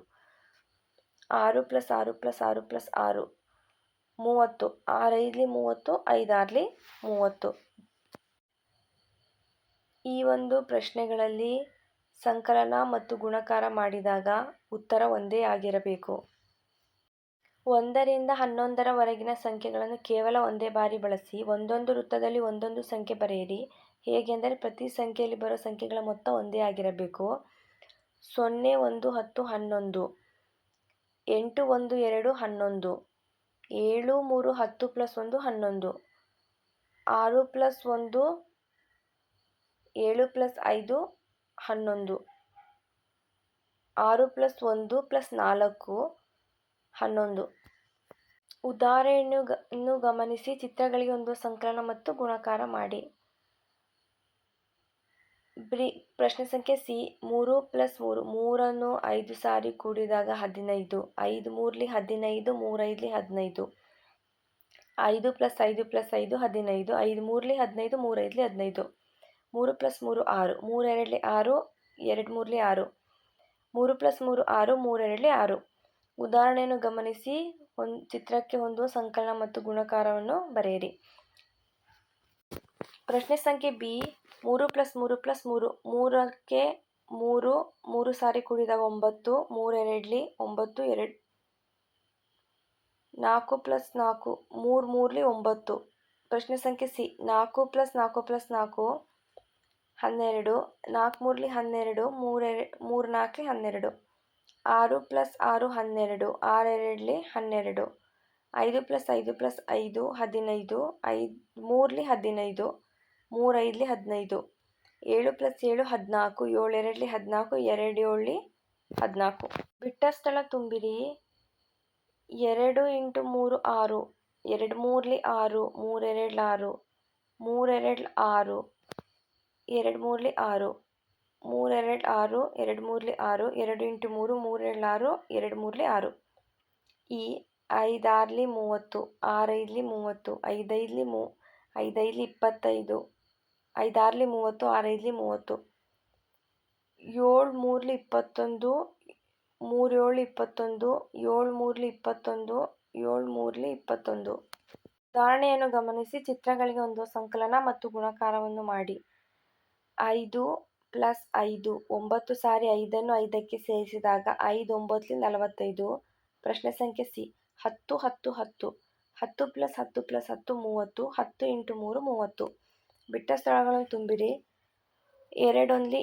6 + 6 + 6 + 6 30, 6 5 30, 5 6 30. ಈ ಒಂದು ಪ್ರಶ್ನೆಗಳಲ್ಲಿ ಸಂಕಲನ ಮತ್ತು ಗುಣಾಕಾರ ಮಾಡಿದಾಗ ಉತ್ತರ ಒಂದೇ ಆಗಿರಬೇಕು. 1ರಿಂದ 11ರವರೆಗಿನ ಸಂಖ್ಯೆಗಳನ್ನು ಕೇವಲ ಒಂದೇ ಬಾರಿ ಬಳಸಿ ಒಂದೊಂದು ವೃತ್ತದಲ್ಲಿ ಒಂದೊಂದು ಸಂಖ್ಯೆ ಬರೆಯಿರಿ. ಹೇಗೆಂದರೆ ಪ್ರತಿ ಸಂಖ್ಯೆಯಲ್ಲಿ ಬರುವ ಸಂಖ್ಯೆಗಳ ಮೊತ್ತ ಒಂದೇ ಆಗಿರಬೇಕು. 0 1 10 11, 8 1 2 11, 7 3 10 + 1 11, 6 + 1 7 + 5 11, 6 + 1 + 4 11. ಉದಾಹರಣೆಯನ್ನು ಗಮನಿಸಿ ಚಿತ್ರಗಳಿಗೆ ಹೊಂದುವ ಸಂಕಲನ ಮತ್ತು ಗುಣಾಕಾರ ಮಾಡಿ. ಪ್ರಶ್ನೆ ಸಂಖ್ಯೆ ಸಿ 3 + 3, 3ನ್ನು 5 ಸಾರಿ ಕೂಡಿದಾಗ 15, 5 3 15, 3 5 15, 5 + 5 + 5 15, 5 3 15, 3 5 15, 3 + 3 6, 3 2 6, 2 3 6, 3 + 3 6, 3 2 6. ಉದಾಹರಣೆಯನ್ನು ಗಮನಿಸಿ ಚಿತ್ರಕ್ಕೆ ಹೊಂದುವ ಸಂಕಲನ ಮತ್ತು ಗುಣಾಕಾರವನ್ನು ಬರೆಯಿರಿ. ಪ್ರಶ್ನೆ ಸಂಖ್ಯೆ ಬಿ 3 + 3 + 3, 3ಕ್ಕೆ 3 3 ಸಾರಿ ಕೂಡಿದಾಗ 9, 3 2 9, 4 + 4, 3 3 9. ಪ್ರಶ್ನೆ ಸಂಖ್ಯೆ ಸಿ 4 + 4 + 4 12, 4 3 12, 3 4 12, 6 + 6 12, 6 2 12, 5 + 5 + 5 15, 5 3 15, 3 5 15, 7 + 7 14, 7 2 14, 2 7 14. ಬಿಟ್ಟ ಸ್ಥಳ ತುಂಬಿರಿ. 2 × 3 6, 2 3 6, 3 2 6, 3 2 6, 2 3 6, 3 2 6, 2 3 6, 2 × 3 3 2 6, 2 3 6. ಈ 5 6 30, 6 5 30, 5 5 5 5 25, 5 6 30, 6 5 30, 7 3 21, 3 7 21, 7 3 21, 7 3 21. ಉದಾಹರಣೆಯನ್ನು ಗಮನಿಸಿ ಚಿತ್ರಗಳಿಗೆ ಹೊಂದುವ ಸಂಕಲನ ಮತ್ತು ಗುಣಾಕಾರವನ್ನು ಮಾಡಿ. 5 + 5, 9 ಸಾರಿ 5ನ್ನು 5ಕ್ಕೆ ಸೇರಿಸಿದಾಗ 5 9 45. ಪ್ರಶ್ನೆ ಸಂಖ್ಯೆ ಸಿ 10 10 10, 10 + 10 + 10 30, 10 × 3 30. ಬಿಟ್ಟ ಸ್ಥಳಗಳನ್ನು ತುಂಬಿರಿ. 2 1 2,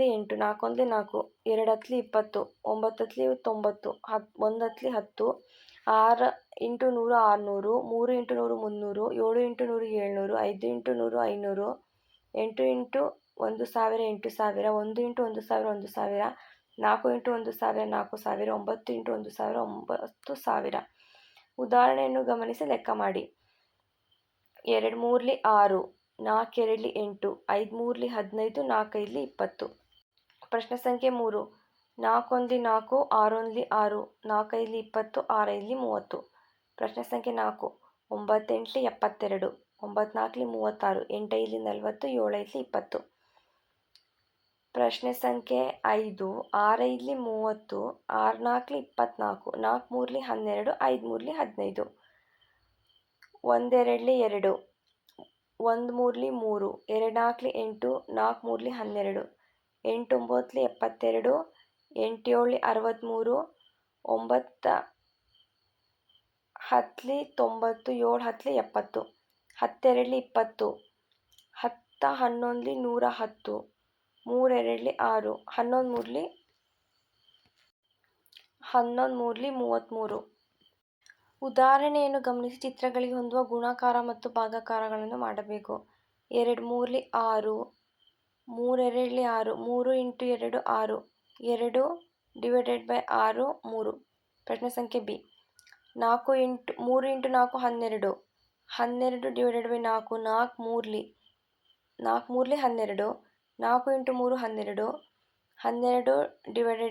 8 1 8, 4 1 4, 2 10 20, 9 10 90, 1 10 10, 6 × 100 600, 3 × 100 300, 7 × 100 700, 5 × 100 500, 8 × 1000 8000, 1 × 1000 1000, 4 × 1000 4000, 9 × 1000 9000. ಉದಾಹರಣೆಯನ್ನು ಗಮನಿಸಿ ಲೆಕ್ಕ ಮಾಡಿ. 2 3 6, 4 2 8, 5 3 15, 4 5 20. ಪ್ರಶ್ನೆ ಸಂಖ್ಯೆ 3 4 1 4, 6 1 6, 4 5 20, 6 5 30. ಪ್ರಶ್ನೆ ಸಂಖ್ಯೆ 4 9 8 72, 9 4 36, 8 5 40, 7 5 20. ಪ್ರಶ್ನೆ ಸಂಖ್ಯೆ 5. 6 5 30, 6 4 24, 4 3 12, 5 3 15. 1 2 2, 1 3 3, 2 4 8, 4 3 12, 8 9 72, 8 7 63, 9 10 90, 7 10 70, 10 2 20, 10 11 110, 3 2 6, 11 3 33. ಉದಾಹರಣೆಯನ್ನು ಗಮನಿಸಿ ಚಿತ್ರಗಳಿಗೆ ಹೊಂದುವ ಗುಣಾಕಾರ ಮತ್ತು ಭಾಗಾಕಾರಗಳನ್ನು ಮಾಡಬೇಕು. 2 3 6, 3 2 6, 3 × 2 6, 2 ÷ 6 3. ಪ್ರಶ್ನೆ ಸಂಖ್ಯೆ ಬಿ. 3 × 4 12, 12 ÷ 4, 4 3 4 3 12, 4 × 3 12, 12 ÷ 4 3, 3 5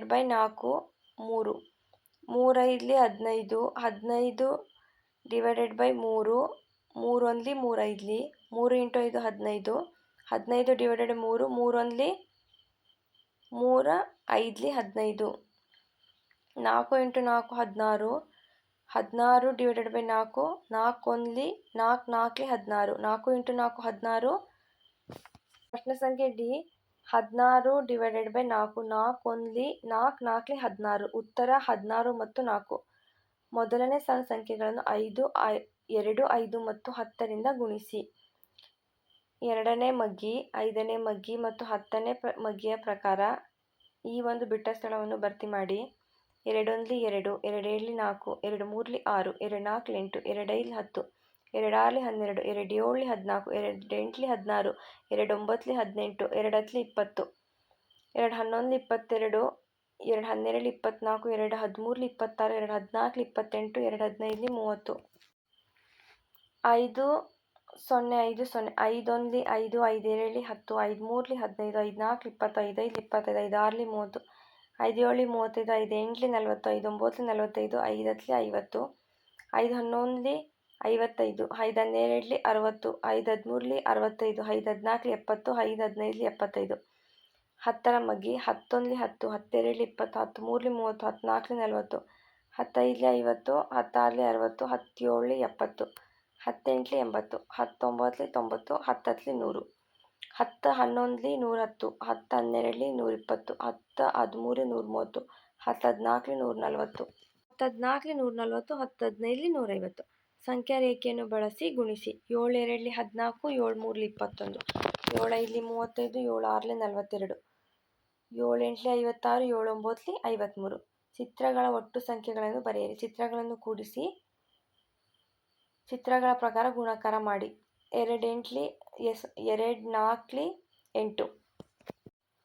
15, 15 ÷ 3, 3 1 3 5, 3 × 5 15, 15 ÷ 3, 3 1 3 5 15, 4 × 4 16, 16 ÷ 4, 4 1 4 4 16, 4 × 4 16. ಪ್ರಶ್ನೆ ಸಂಖ್ಯೆ ಡಿ. 16 ÷ 4, 4 1 4 4 16. ಉತ್ತರ 16 ಮತ್ತು 4. ಮೊದಲನೇ ಸಾಲು ಸಂಖ್ಯೆಗಳನ್ನು 5, 2, 5 ಮತ್ತು 10ರಿಂದ ಗುಣಿಸಿ. ಎರಡನೇ ಮಗ್ಗಿ, 5ನೇ ಮಗ್ಗಿ ಮತ್ತು 10ನೇ ಮಗ್ಗಿಯ ಪ್ರಕಾರ ಈ ಒಂದು ಬಿಟ್ಟ ಸ್ಥಳವನ್ನು ಭರ್ತಿ ಮಾಡಿ. 2 1 2, 2 7 4, 2 3 6, 2 4 8, 2 5 10, 2 6 12, 2 7 14, 2 8 16, 2 9 18, 2 10 20, 2 11 22, 2 12 24, 2 13 26, 2 14 28, 2 15 30. 5 0 5 0, 5 1 5, 5 7 10, 5 3 15, 5 4 20, 5 5 25, 5 6 30, 5 7 35, 5 8 40, 5 9 45, 5 10 50, 5 11 55, 5 12 60, 5 13 65, 5 14 70, 5 15 75. 10ರ ಮಗ್ಗಿ, 10 1 10, 10 2 20, 10 3 30, 10 4 40, 10 5 50, 10 6 60, 10 7 70, 10 8 80, 10 9 90, 10 10 100, 10 11 110, 10 12 120, 10 13 130, 10 14 140, 10 14 140, 10 15 150. ಸಂಖ್ಯಾ ರೇಖೆಯನ್ನು ಬಳಸಿ ಗುಣಿಸಿ. 7 2 14, 7 3 21, 7 5 35, 7 6 42, 7 8 56, 7 9 53. ಚಿತ್ರಗಳ ಒಟ್ಟು ಸಂಖ್ಯೆಗಳನ್ನು ಬರೆಯಿರಿ. ಚಿತ್ರಗಳನ್ನು ಕೂಡಿಸಿ ಚಿತ್ರಗಳ ಪ್ರಕಾರ ಗುಣಾಕಾರ ಮಾಡಿ. 2 8 2 4 8, 4 4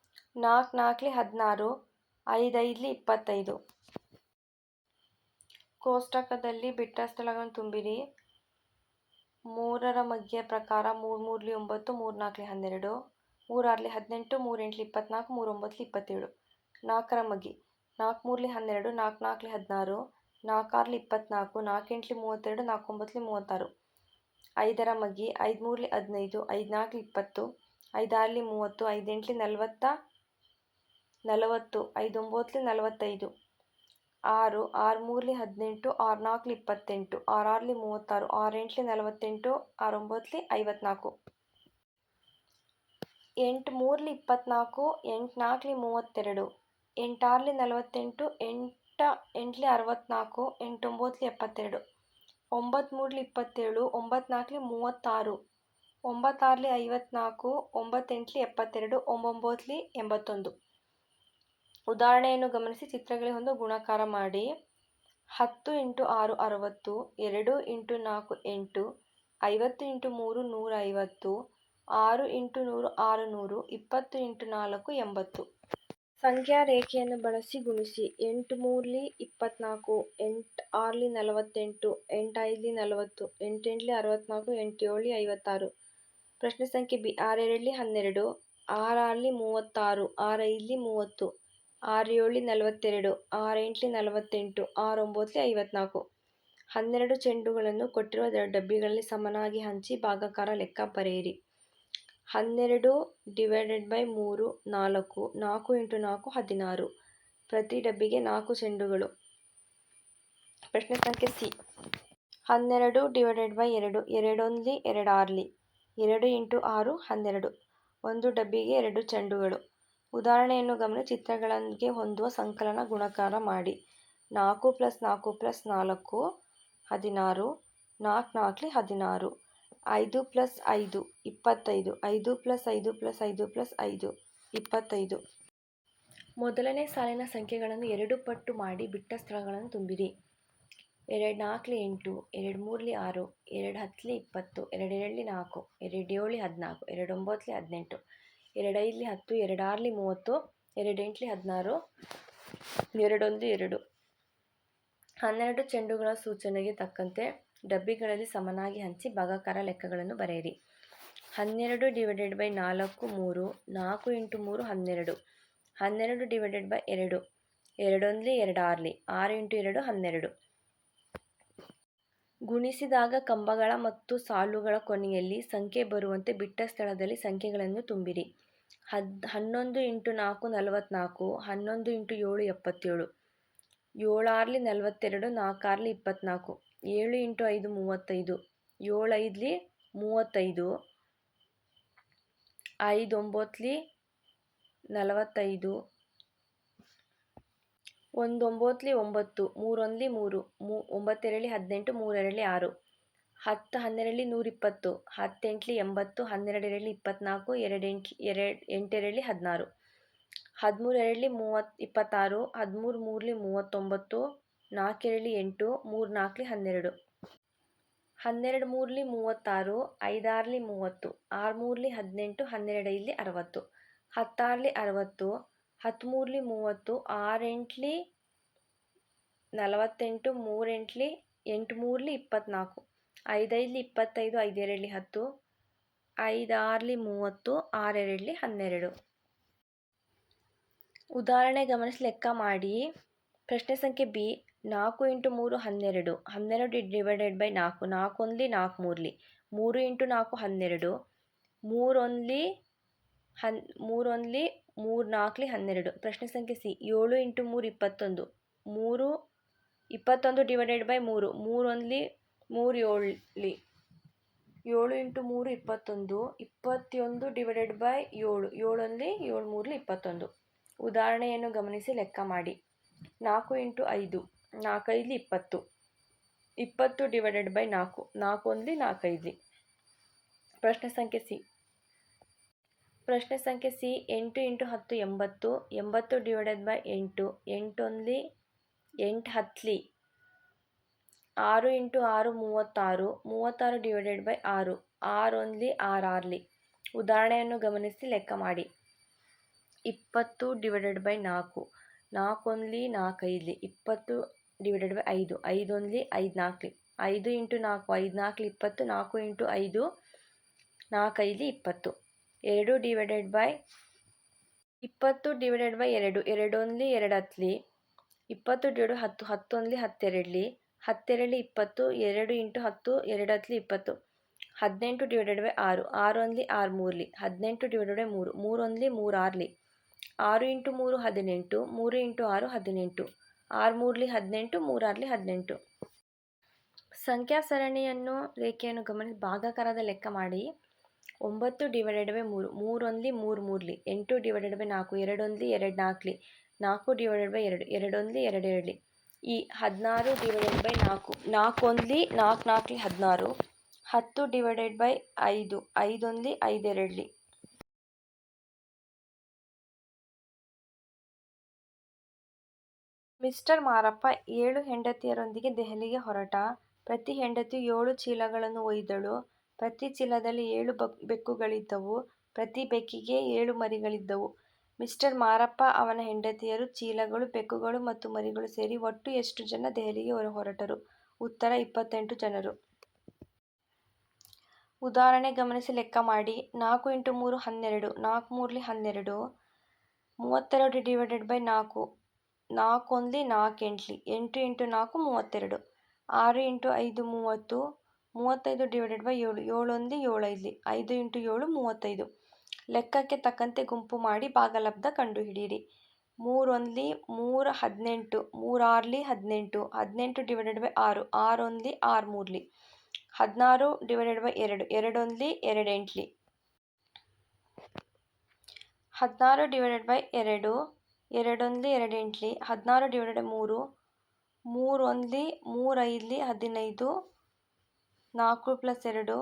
16, 5 5 25. ಕೋಷ್ಟಕದಲ್ಲಿ ಬಿಟ್ಟ ಸ್ಥಳಗಳನ್ನು ತುಂಬಿರಿ. 3ರ ಮಗ್ಗಿಯ ಪ್ರಕಾರ 3 3 9, 3 4 12, 3 6 18, 3 8 24, 3 9 27. 4ರ ಮಗ್ಗಿ, 4 3 12, 4 4 16, 4 6 24, 4 8 32, 4 9 36. 5ರ ಮಗ್ಗಿ, 5 3 15, 5 4 20, 5 6 30, 5 8 40, 40, 5 9 45. 6 6 3 18, 6 4 28, 6 6 36, 6 8 48, 6 9 54. 8 3 24, 8 4 32, 8 6 48, 8 8 64, 8 9 72, 9 3 27, 9 4 36, 9 6 54, 9 8 72, 9 81. ಉದಾಹರಣೆಯನ್ನು ಗಮನಿಸಿ ಚಿತ್ರಗಳಿಗೆ ಒಂದು ಗುಣಾಕಾರ ಮಾಡಿ. 10 × 6 60, 2 × 4 8, 50 × 3 150, 6 × 100 600, 20 × 4 80. ಸಂಖ್ಯಾ ರೇಖೆಯನ್ನು ಬಳಸಿ ಗುಣಿಸಿ. 8 3 24, 8 6 48, 8 5 40, 8 8 64, 8 7 56. ಪ್ರಶ್ನೆ ಸಂಖ್ಯೆ ಬಿ. 6 2 12, 6 6 36, 6 5 30, 6 7 42, 6 8 48, 6 9 54. 12 ಚೆಂಡುಗಳನ್ನು ಕೊಟ್ಟಿರುವ ಡಬ್ಬಿಗಳಲ್ಲಿ ಸಮನಾಗಿ ಹಂಚಿ ಭಾಗಾಕಾರ ಲೆಕ್ಕ ಬರೆಯಿರಿ. 12 ಡಿವೈಡೆಡ್ ಬೈ 3 4. 4 ಇಂಟು 4 16. ಪ್ರತಿ ಡಬ್ಬಿಗೆ 4 ಚೆಂಡುಗಳು. ಪ್ರಶ್ನೆ ಸಂಖ್ಯೆ ಸಿ. 12 divided by 2. 2 ಒಂದ್ಲಿ 2 ಆರ್ಲಿ. 2 ಇಂಟು 6 12. ಒಂದು ಡಬ್ಬಿಗೆ 2 ಚೆಂಡುಗಳು. ಉದಾಹರಣೆಯನ್ನು ಗಮನಿಸಿ ಚಿತ್ರಗಳಿಗೆ ಹೊಂದುವ ಸಂಕಲನ ಗುಣಾಕಾರ ಮಾಡಿ. 4 + 4 + 4 16. 4 4 16. 5 + 5 25. 5 + 5 + 5 + 5 25. ಮೊದಲನೇ ಸಾಲಿನ ಸಂಖ್ಯೆಗಳನ್ನು 2 ಪಟ್ಟು ಮಾಡಿ ಬಿಟ್ಟ ಸ್ಥಳಗಳನ್ನು ತುಂಬಿರಿ. 2 4 8, 2 3 6, 2 10 20, 2 7 4, 2 7 14, 2 9 18, 2 5 10, 2 6 30, 2 8 16, 2 1 2. 12 ಚೆಂಡುಗಳ ಸೂಚನೆಗೆ ತಕ್ಕಂತೆ ಡಬ್ಬಿಗಳಲ್ಲಿ ಸಮನಾಗಿ ಹಂಚಿ ಭಾಗಾಕಾರ ಲೆಕ್ಕಗಳನ್ನು ಬರೆಯಿರಿ. 12 divided by 4 3. 4 into 3 12. 12 divided by 2. 2 ಒಂದ್ಲಿ 2 ಆರ್ಲಿ. 6 ಇಂಟು 2 12. ಗುಣಿಸಿದಾಗ ಕಂಬಗಳ ಮತ್ತು ಸಾಲುಗಳ ಕೊನೆಯಲ್ಲಿ ಸಂಖ್ಯೆ ಬರುವಂತೆ ಬಿಟ್ಟ ಸ್ಥಳದಲ್ಲಿ ಸಂಖ್ಯೆಗಳನ್ನು ತುಂಬಿರಿ. 11 into 4 44. 11 into 7 77. 7 early 42. 4 early 24. 7 into 5 35. 7 ಐದ್ಲಿ 35. 5 9ಲಿ 45. 1 9ಲಿ 9. 3 ಒಂದ್ಲಿ 3. 9 2ಲಿ 18. 3 2ಲಿ 6. 10 12ಲಿ 120. 10 8ಲಿ 80. 12 2ಲಿ 24. 2 8 2ಲಿ 16. 13 2ಲಿ 26. 13 3ಲಿ 39. 4 2ಲಿ 8. 3 4ಲಿ 12. 12 3ಲಿ 36. 5 6ಲಿ 30. 6 3ಲಿ 18. 12 5ಲಿ 60. 10 6ಲಿ 60. 13ಲಿ 30. 6 8ಲಿ 48. 3 8ಲಿ 8 3ಲಿ 24. 5 5ಲಿ 25. 5 2ಲಿ 10. 5 6ಲಿ 30. 6 2ಲಿ 12. ಉದಾಹರಣೆ ಗಮನಿಸಿ ಲೆಕ್ಕ ಮಾಡಿ. ಪ್ರಶ್ನೆ ಸಂಖ್ಯೆ ಬಿ. 4 ಇಂಟು 3 12. 12 divided by 4. 4 ಒಂದ್ಲಿ 4 ಮೂರ್ಲಿ. 3 ಇಂಟು 4 12. 3 ಒಂದ್ಲಿ 3 4ಲಿ 12. ಪ್ರಶ್ನೆ ಸಂಖ್ಯೆ ಸಿ. 7 ಇಂಟು 3 21. 3 21 divided by 3. 3 ಒಂದ್ಲಿ 3 7ಲಿ. 7 ಇಂಟು 3 21. 21 divided by 7. 7 ಒಂದ್ಲಿ 7 3ಲಿ 21. ಉದಾಹರಣೆಯನ್ನು ಗಮನಿಸಿ ಲೆಕ್ಕ ಮಾಡಿ. 4 ಇಂಟು 5. 4 5ಲಿ 20. 20 divided by 4. 4 ಒಂದ್ಲಿ 4 5ಲಿ. ಪ್ರಶ್ನೆ ಸಂಖ್ಯೆ C. 8 into 10 80. 80 divided by 8. 8 ಒಂದ್ಲಿ 8 10ಲಿ. 6 into 6 36. 36 divided by 6. 6 ಒಂದ್ಲಿ 6 ಆರ್ಲಿ. ಉದಾಹರಣೆಯನ್ನು ಗಮನಿಸಿ ಲೆಕ್ಕ ಮಾಡಿ. 20 ಡಿವೈಡೆಡ್ ಬೈ 4. 4 ಒಂದ್ಲಿ 4 5ಲಿ. 20 ಡಿವೈಡೆಡ್ ಬೈ 5. 5 ಒಂದ್ಲಿ 5 4ಲಿ. 5 into 4 5 4ಲಿ 20. 4 into 5 4 5ಲಿ 20. 2 divided by 20 divided by 2. 2 ಒಂದ್ಲಿ 2 10ಲಿ. 20 ಡಿವೈಡೆಡ್ 10. 10 ಒಂದ್ಲಿ 10 2ಲಿ. 10 2ಲಿ 20. 2 ಇಂಟು 10 2 10ಲಿ 20. 18 divided by 6. 6 ಒಂದ್ಲಿ 6 ಮೂರ್ಲಿ. 18 ಡಿವೈಡೆಡ್ ಬೈ 3. 3 ಒಂದ್ಲಿ 3 ಆರ್ಲಿ. 6 ಇಂಟು 3 18. 3 ಇಂಟು 6 18. 6 ಮೂರ್ಲಿ 18. 3 ಆರ್ಲಿ 18. ಸಂಖ್ಯಾ ಸರಣಿಯನ್ನು ರೇಖೆಯನ್ನು ಗಮನಿಸಿ ಭಾಗಾಕಾರದ ಲೆಕ್ಕ ಮಾಡಿ. 9 ಡಿವೈಡೆಡ್ ಬೈ 3. 3 ಒಂದ್ಲಿ 3 ಮೂರ್ಲಿ. 8 ಡಿವೈಡೆಡ್ ಬೈ 4. 2 ಒಂದ್ಲಿ 2 4ಲಿ. 4 ಡಿವೈಡೆಡ್ ಬೈ 2. 2 ಒಂದ್ಲಿ 2 2ಲಿ. ಈ 16 ಡಿವೈಡೆಡ್ ಬೈ 4. 4 ಒಂದ್ಲಿ 4 4ಲಿ 16. 10 ಡಿವೈಡೆಡ್ ಬೈ 5. 5 ಒಂದ್ಲಿ 5 2ಲಿ. ಮಿಸ್ಟರ್ ಮಾರಪ್ಪ 7 ಹೆಂಡತಿಯರೊಂದಿಗೆ ದೆಹಲಿಗೆ ಹೊರಟ. ಪ್ರತಿ ಹೆಂಡತಿಯು 7 ಚೀಲಗಳನ್ನು ಒಯ್ದಳು. ಪ್ರತಿ ಚೀಲದಲ್ಲಿ 7 ಬೆಕ್ಕುಗಳಿದ್ದವು. ಪ್ರತಿ ಬೆಕ್ಕಿಗೆ 7 ಮರಿಗಳಿದ್ದವು. ಮಿಸ್ಟರ್ ಮಾರಪ್ಪ, ಅವನ ಹೆಂಡತಿಯರು, ಚೀಲಗಳು, ಬೆಕ್ಕುಗಳು ಮತ್ತು ಮರಿಗಳು ಸೇರಿ ಒಟ್ಟು ಎಷ್ಟು ಜನ ದೆಹಲಿಗೆ ಹೊರಟರು? ಉತ್ತರ 28 ಜನರು. ಉದಾಹರಣೆ ಗಮನಿಸಿ ಲೆಕ್ಕ ಮಾಡಿ. 4 ಇಂಟು 3 12. 4 ಮೂರ್ಲಿ 12. 32 ಡಿವೈಡೆಡ್ ಬೈ 4. 4 ಒಂದ್ಲಿ 4 8ಲಿ. 8 into 4 32. 6 into 5 30. 35 divided by 7, 7 ಒಂದ್ಲಿ 7 ಐದ್ಲಿ, 5 into 7 35. ಲೆಕ್ಕಕ್ಕೆ ತಕ್ಕಂತೆ ಗುಂಪು ಮಾಡಿ ಭಾಗಲಬ್ಧ ಕಂಡುಹಿಡಿಯಿರಿ. 3 ಒಂದ್ಲಿ 3 18, 3 ಆರ್ಲಿ 18, 18 ಡಿವೈಡೆಡ್ ಬೈ 6, 6 ಒಂದ್ಲಿ 6 ಮೂರ್ಲಿ, 16 ಡಿವೈಡೆಡ್ ಬೈ 2, 2 ಒಂದ್ಲಿ 2 ಎಂಟ್ಲಿ, 16 ಡಿವೈಡೆಡ್ ಬೈ 2, 2 ಒಂದ್ಲಿ 2 ಎಂಟ್ಲಿ, 16 ಡಿವೈಡೆಡ್ ಬೈ 3, 3 ಒಂದ್ಲಿ 3 ಐದ್ಲಿ 15, 4 ಪ್ಲಸ್ 2,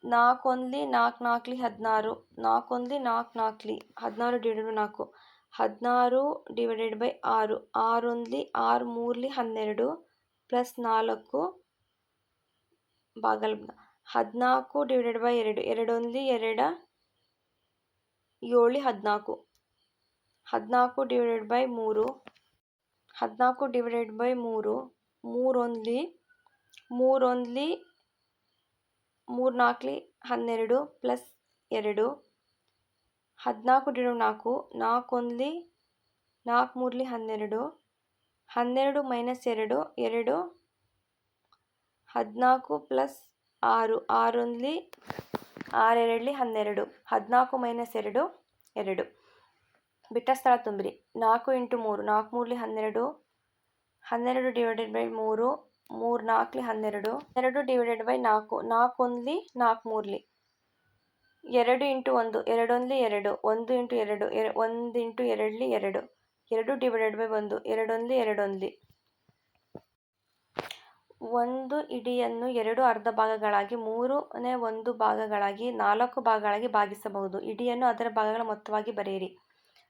4 ಒಂದ್ಲಿ 4 ನಾಲ್ಕಲಿ 16, 4 ಒಂದ್ಲಿ 4 ನಾಲ್ಕಲಿ 16 ಡಿವೈಡೆಡ್ ಬೈ 4, 16 ಡಿವೈಡೆಡ್ ಬೈ 6, 6 ಒಂದ್ಲಿ 6 ಮೂರ್ಲಿ 12 ಪ್ಲಸ್ 4 ಭಾಗಲಬ್ಧ, 14 ಡಿವೈಡೆಡ್ ಬೈ 2, 2 ಒಂದ್ಲಿ 2 7 14, 14 ಡಿವೈಡೆಡ್ ಬೈ 3, 14 ಡಿವೈಡೆಡ್ ಬೈ 3, 3 ಒಂದ್ಲಿ 3 ನಾಲ್ಕಲಿ 12 ಪ್ಲಸ್ 2, 14 ಡಿವೈಡೆಡ್ 4, 4 ಒಂದ್ಲಿ 4 ಮೂರ್ಲಿ 12, 12 ಮೈನಸ್ 2, 2, 14 ಪ್ಲಸ್ 6, 6 ಒಂದ್ಲಿ 6 ಎರಡ್ಲಿ 12, 14 ಮೈನಸ್ 2, 2. ಬಿಟ್ಟ ಸ್ಥಳ ತುಂಬಿರಿ. 4 ಇಂಟು 3, 4 ಮೂರ್ಲಿ 12, 12 ಡಿವೈಡೆಡ್ ಬೈ 3, 3 ನಾಲ್ಕಲಿ 12, 2 ಡಿವೈಡೆಡ್ ಬೈ 4, 4 ಒಂದ್ಲಿ 4 ಮೂರ್ಲಿ, 2 ಇಂಟು 1, 2 ಒಂದ್ಲಿ 2, 1 ಇಂಟು 2, 1 ಇಂಟು 2ಲಿ 2, 2 ಡಿವೈಡೆಡ್ ಬೈ 1, 2 ಒಂದ್ಲಿ 2 ಒಂದ್ಲಿ. ಒಂದು ಇಡಿಯನ್ನು 2 ಅರ್ಧ ಭಾಗಗಳಾಗಿ 3/1 ಭಾಗಗಳಾಗಿ 4 ಭಾಗಗಳಾಗಿ ಭಾಗಿಸಬಹುದು. ಇಡಿಯನ್ನು ಅದರ ಭಾಗಗಳ ಮೊತ್ತವಾಗಿ ಬರೆಯಿರಿ.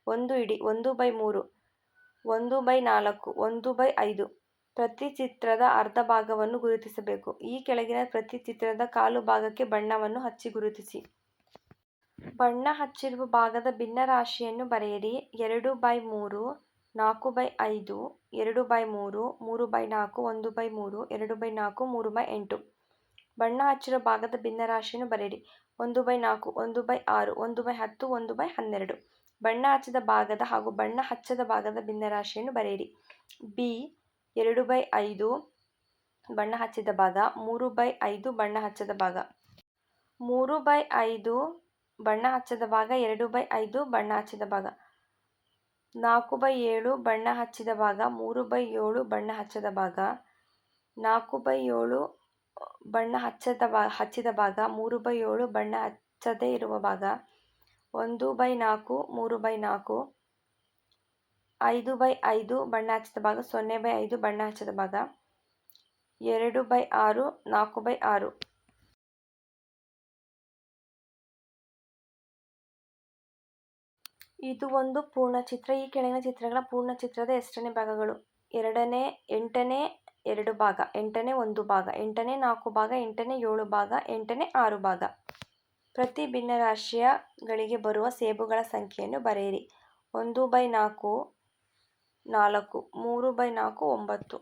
ಒಂದು ಇಡಿ 1/3, 1/4, 1/5. ಪ್ರತಿ ಚಿತ್ರದ ಅರ್ಧ ಭಾಗವನ್ನು ಗುರುತಿಸಬೇಕು. ಈ ಕೆಳಗಿನ ಪ್ರತಿ ಚಿತ್ರದ ಕಾಲು ಭಾಗಕ್ಕೆ ಬಣ್ಣವನ್ನು ಹಚ್ಚಿ ಗುರುತಿಸಿ. ಬಣ್ಣ ಹಚ್ಚಿರುವ ಭಾಗದ ಭಿನ್ನರಾಶಿಯನ್ನು ಬರೆಯಿರಿ. 2/3, 4/5, 2/3, 3/4, 1/3, 2/4, 3/8. ಬಣ್ಣ ಹಚ್ಚಿರುವ ಭಾಗದ ಭಿನ್ನರಾಶಿಯನ್ನು ಬರೆಯಿರಿ. 1/4, 1/6, 1/10, 1/12. ಬಣ್ಣ ಹಚ್ಚಿದ ಭಾಗದ ಹಾಗೂ ಬಣ್ಣ ಹಚ್ಚದ ಭಾಗದ ಭಿನ್ನರಾಶಿಯನ್ನು ಬರೆಯಿರಿ. ಬಿ 2/5 ಬಣ್ಣ ಹಚ್ಚಿದ ಭಾಗ, 3/5 ಬಣ್ಣ ಹಚ್ಚದ ಭಾಗ. 3/5 ಬಣ್ಣ ಹಚ್ಚದ ಭಾಗ, 2/5 ಬಣ್ಣ ಹಚ್ಚಿದ ಭಾಗ. 4/7 ಬಣ್ಣ ಹಚ್ಚಿದ ಭಾಗ, 3/7 ಬಣ್ಣ ಹಚ್ಚದ ಭಾಗ. 4/7 ಬಣ್ಣ ಹಚ್ಚಿದ ಭಾಗ, 3/7 ಬಣ್ಣ ಹಚ್ಚದೇ ಇರುವ ಭಾಗ. 1/4, 3/4. 5/5 ಬಣ್ಣ ಹಚ್ಚಿದ ಭಾಗ, 0/5 ಬಣ್ಣ ಹಚ್ಚದ ಭಾಗ. 2/6, 4/6. ಇದು ಒಂದು ಪೂರ್ಣಚಿತ್ರ. ಈ ಕೆಳಗಿನ ಚಿತ್ರಗಳ ಪೂರ್ಣಚಿತ್ರದ ಎಷ್ಟನೇ ಭಾಗಗಳು? 8ನೇ 2 ಭಾಗ, 8ನೇ 1 ಭಾಗ, 8ನೇ 4 ಭಾಗ, 8ನೇ 7 ಭಾಗ, 8ನೇ 6 ಭಾಗ. ಪ್ರತಿ ಭಿನ್ನರಾಶಿಗಳಿಗೆ ಬರುವ ಸೇಬುಗಳ ಸಂಖ್ಯೆಯನ್ನು ಬರೆಯಿರಿ. 1/4 4, 3/4 9.